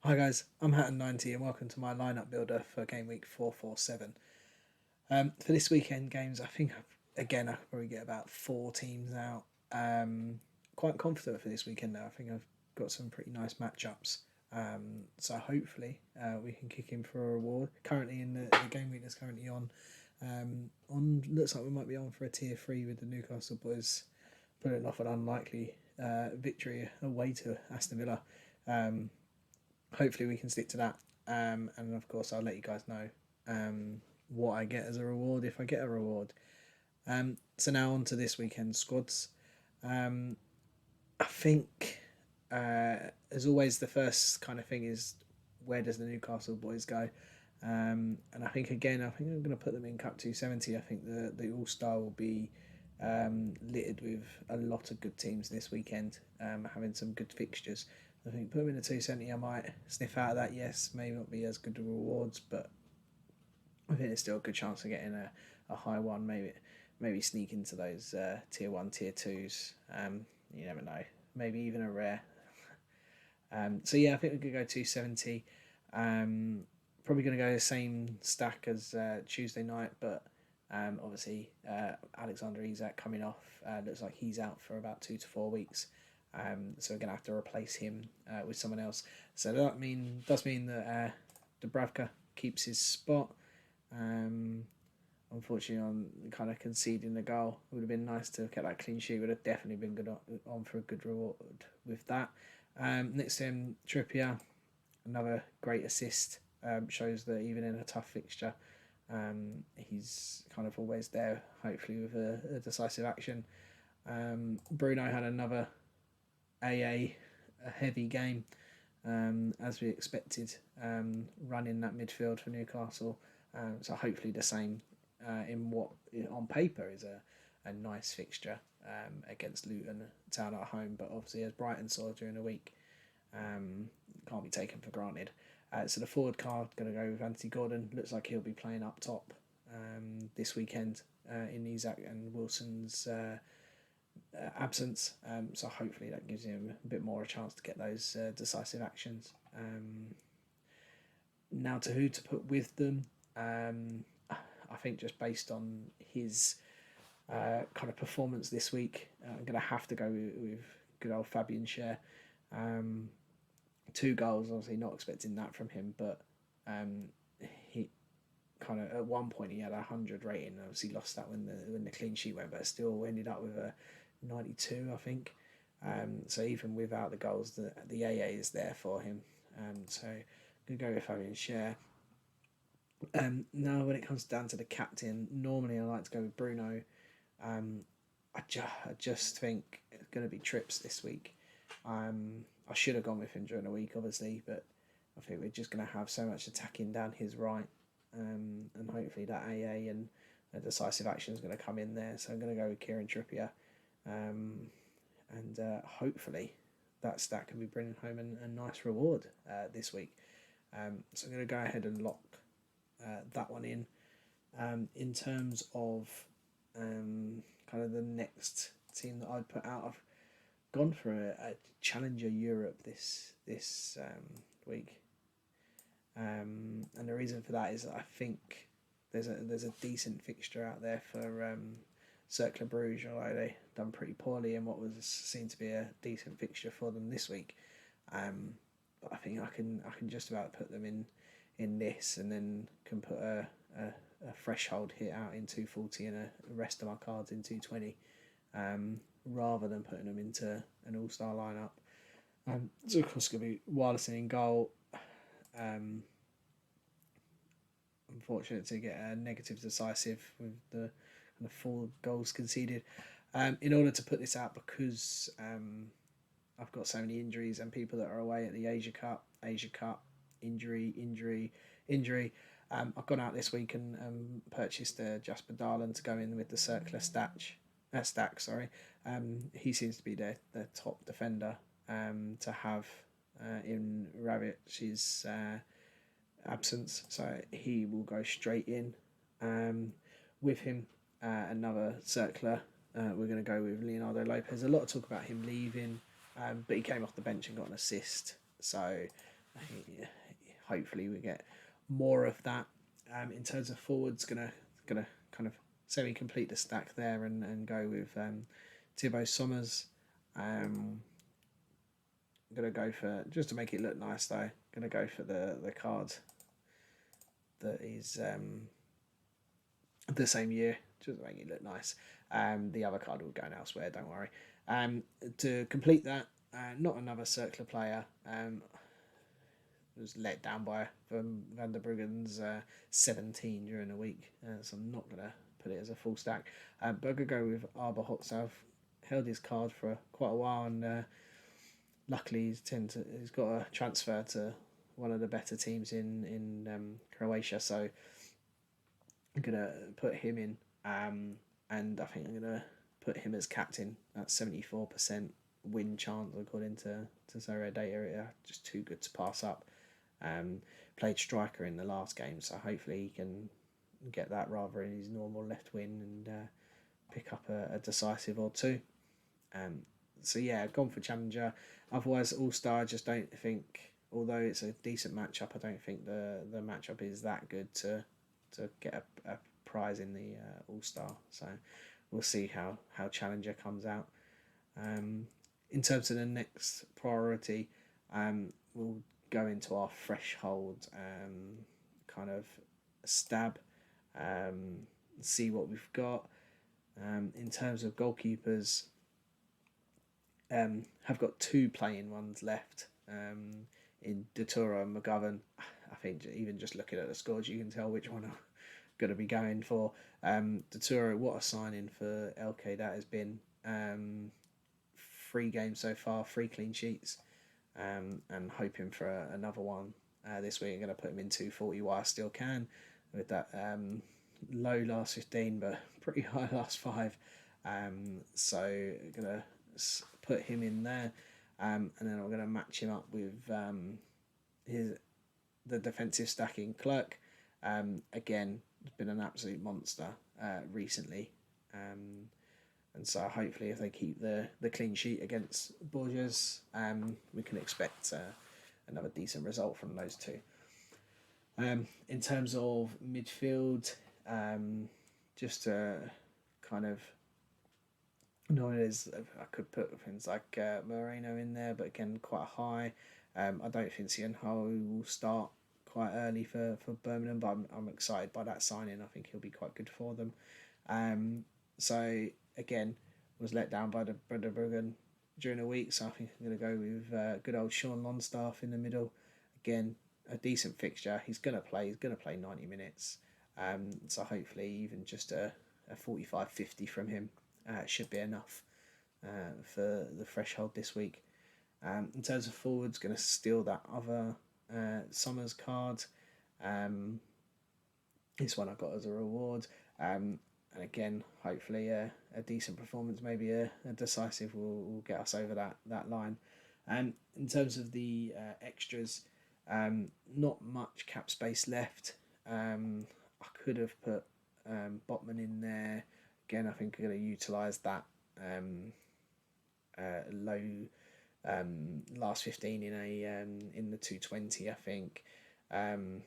Hi guys, I'm Hatton90 and welcome to my lineup builder for game week 447. For this weekend games, I think I could probably get about four teams out. Quite confident for this weekend now. I think I've got some pretty nice matchups. So hopefully we can kick in for a reward. Currently in the game week that's currently on looks like we might be on for a tier 3 with the Newcastle boys putting off an unlikely victory away to Aston Villa. Um, Hopefully we can stick to that. And of course, I'll let you guys know what I get as a reward if I get a reward. So now on to this weekend's squads. Um, I think, as always, the first kind of thing is where does the Newcastle boys go? And I think again, I think I'm going to put them in Cup 270. I think the All Star will be littered with a lot of good teams this weekend, having some good fixtures. I think put them in the 270, I might sniff out of that. Yes, may not be as good rewards, but I think there's still a good chance of getting a high one. Maybe sneak into those tier 1, tier 2s. You never know. Maybe even a rare. So yeah, I think we could go 270. Probably going to go the same stack as Tuesday night, but obviously Alexander Isak coming off. Looks like he's out for about 2 to 4 weeks. So we're going to have to replace him with someone else. So that does mean that Dubravka keeps his spot. Unfortunately, on kind of conceding the goal, it would have been nice to get that clean sheet. Would have definitely been good on for a good reward with that. Next to him, Trippier, another great assist. Shows that even in a tough fixture, he's kind of always there. Hopefully with a decisive action. Bruno had another a heavy game, as we expected, running that midfield for Newcastle. So hopefully the same in what on paper is a nice fixture against Luton Town at home, but obviously as Brighton saw during the week, can't be taken for granted. So the forward card going to go with Anthony Gordon. Looks like he'll be playing up top this weekend in Isak and Wilson's absence. So hopefully that gives him a bit more a chance to get those decisive actions. Now to who to put with them. I think just based on his kind of performance this week, I'm going to have to go with good old Fabian Schär. 2 goals, obviously not expecting that from him, but he kind of at one point he had 100 rating. Obviously lost that when the clean sheet went, but still ended up with a 92, I think. So even without the goals, the AA is there for him. So I'm gonna go with Fabian Schär. Now when it comes down to the captain, normally I like to go with Bruno. I just think it's going to be Trips this week. I should have gone with him during the week, obviously, but I think we're just going to have so much attacking down his right, and hopefully that AA and a decisive action is going to come in there. So I'm going to go with Kieran Trippier, and hopefully that stat can be bringing home a nice reward this week. So I'm going to go ahead and lock that one in. In terms of kind of the next team that I'd put out, I've gone for a Challenger Europe this week, and the reason for that is that I think there's a decent fixture out there for Cercle Bruges, although they done pretty poorly in what was seen to be a decent fixture for them this week. But I think I can just about put them in this, and then can put a threshold hit out in 240 and the rest of my cards in 220, rather than putting them into an all-star lineup. So of course it's going to be Wallace in goal. Unfortunate to get a negative decisive with the kind of 4 goals conceded. In order to put this out, because I've got so many injuries and people that are away at the Asia Cup, injury. I've gone out this week and purchased Jasper Darland to go in with the circular stack. He seems to be their top defender to have in Ravitch's absence, so he will go straight in. With him, another circular. We're going to go with Leonardo Lopez. A lot of talk about him leaving, but he came off the bench and got an assist. So hopefully we get more of that. In terms of forwards, gonna kind of semi complete the stack there and go with Thibaut Sommers. Gonna go for, just to make it look nice though. Gonna go for the card that is the same year, just to make it look nice. The other card will go elsewhere. Don't worry. To complete that, not another circular player. Was let down by Van der Bruggen's 17 during the week, so I'm not gonna put it as a full stack. But I'm gonna go with Arbor Hotsav. Held his card for quite a while, and luckily he's got a transfer to one of the better teams in Croatia, so I'm gonna put him in, and I think I'm gonna put him as captain at 74% win chance according to Sorare data. Just too good to pass up. Played striker in the last game, so hopefully he can get that rather in his normal left wing and pick up a decisive or two. So yeah, gone for challenger. Otherwise, all star. I just don't think, although it's a decent matchup, I don't think the matchup is that good to get a prize in the all star. So we'll see how challenger comes out. In terms of the next priority, we'll go into our threshold kind of stab, see what we've got. In terms of goalkeepers, have got two playing ones left in Datura and McGovern. I think even just looking at the scores, you can tell which one I'm going to be going for. Datura, what a signing for LK that has been. 3 games so far, 3 clean sheets, and hoping for another one this week. I'm going to put him in 240 while I still can, with that low last 15 but pretty high last 5. So I'm going to put him in there, and then I'm going to match him up with the defensive stacking Clerk. Again, been an absolute monster recently. And so hopefully if they keep the clean sheet against Borges, we can expect another decent result from those two. In terms of midfield, just to kind of, I could put things like Moreno in there, but again quite high. I don't think Cianho will start quite early for Birmingham, but I'm excited by that signing. I think he'll be quite good for them. So again, was let down by the Bruggen during the week, so I think I'm going to go with good old Sean Longstaff in the middle. Again, a decent fixture. He's going to play 90 minutes. So hopefully even just a 45-50 from him should be enough for the threshold this week. In terms of forwards, going to steal that other Summers card. This one I got as a reward. And again, hopefully a decent performance, maybe a decisive will get us over that line. In terms of the extras, not much cap space left. I could have put Botman in there. Again, I think I'm going to utilise that low last 15 in the 220, I think. And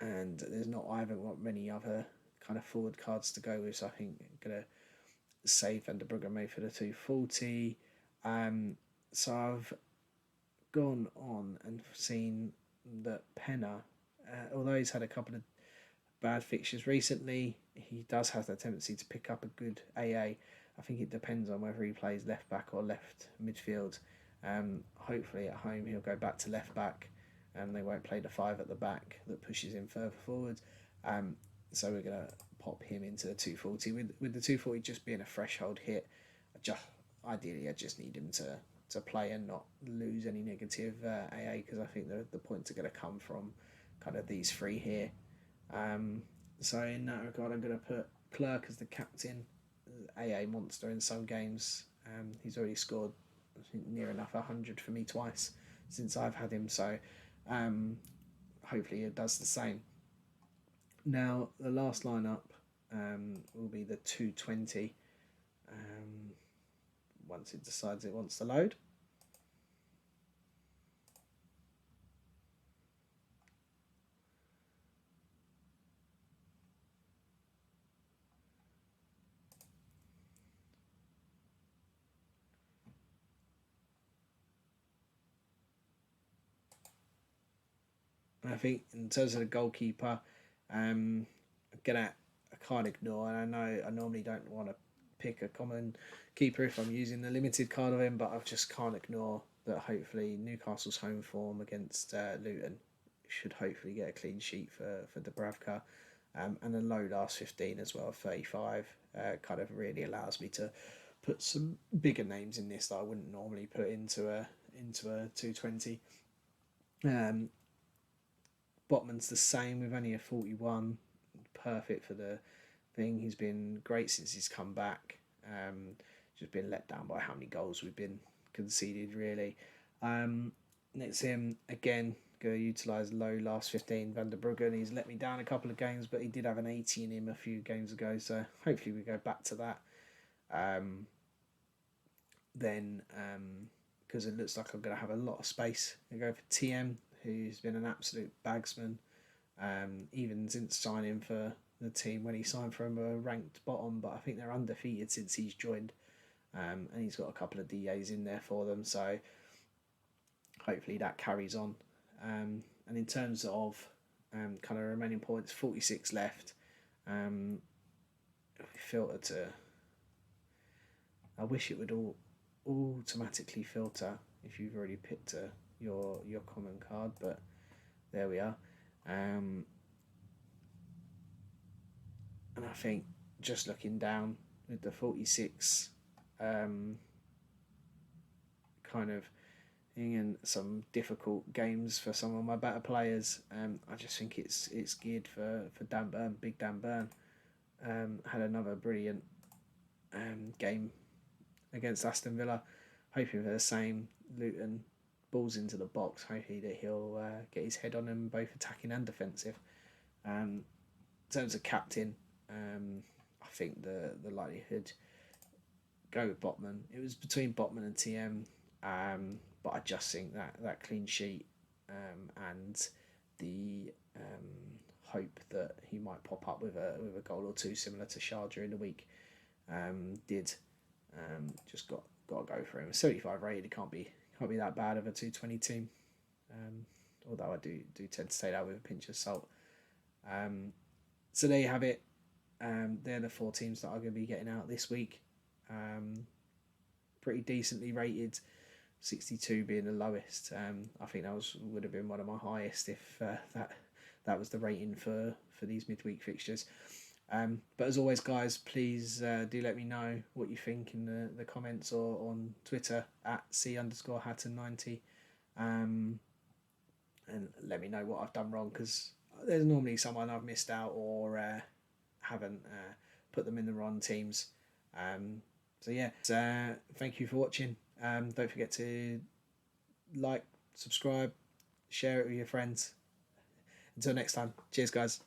I haven't got many other kind of forward cards to go with, so I think I'm going to save Van der Brugge made for the 240. So I've gone on and seen that Penna, although he's had a couple of bad fixtures recently, he does have the tendency to pick up a good AA. I think it depends on whether he plays left back or left midfield. Hopefully at home he'll go back to left back, and they won't play the 5 at the back that pushes him further forward. So we're going to pop him into the 240. With the 240 just being a threshold hit, ideally I just need him to play and not lose any negative AA, because I think the points are going to come from kind of these 3 here. So in that regard, I'm going to put Clerk as the captain, AA monster in some games. He's already scored, I think, near enough 100 for me twice since I've had him, so hopefully it does the same. Now the last lineup will be the 220 once it decides it wants to load. And I think in terms of the goalkeeper, I'm gonna I can't ignore, and I know I normally don't want to pick a common keeper if I'm using the limited card of him, but I just can't ignore that hopefully Newcastle's home form against Luton should hopefully get a clean sheet for Dubravka. And a low last 15 as well, 35, kind of really allows me to put some bigger names in this that I wouldn't normally put into a 220. Um, Botman's the same with only a 41, perfect for the thing. He's been great since he's come back. Just been let down by how many goals we've been conceded, really. Next to him, again, going to utilise low last 15, Van der Bruggen. He's let me down a couple of games, but he did have an 80 in him a few games ago, so hopefully we go back to that. Then, because it looks like I'm going to have a lot of space, I go for TM, who's been an absolute bagsman, even since signing for the team when he signed from a ranked bottom, but I think they're undefeated since he's joined, and he's got a couple of DAs in there for them, so hopefully that carries on. And in terms of kind of remaining points, 46 left. Filter to. I wish it would all automatically filter if you've already picked your common card, but there we are. And I think just looking down with the 46 kind of and some difficult games for some of my better players. I just think it's geared for Dan Burn, big Dan Burn. Had another brilliant game against Aston Villa, hoping for the same. Luton balls into the box, hoping that he'll get his head on them, both attacking and defensive. In terms of captain, I think the likelihood go with Botman. It was between Botman and TM, but I just think that clean sheet and the hope that he might pop up with a goal or two similar to Shah during the week did just got to go for him. 75 rated, it can't be that bad of a 220 team. Although I do tend to take that with a pinch of salt. So there you have it. They're the 4 teams that are going to be getting out this week. Pretty decently rated, 62 being the lowest. I think that would have been one of my highest if that was the rating for these midweek fixtures. But as always, guys, please do let me know what you think in the comments or on Twitter at C_Hatton90. And let me know what I've done wrong, because there's normally someone I've missed out or haven't put them in the wrong teams. So yeah, thank you for watching. Don't forget to like, subscribe, share it with your friends. Until next time, cheers guys.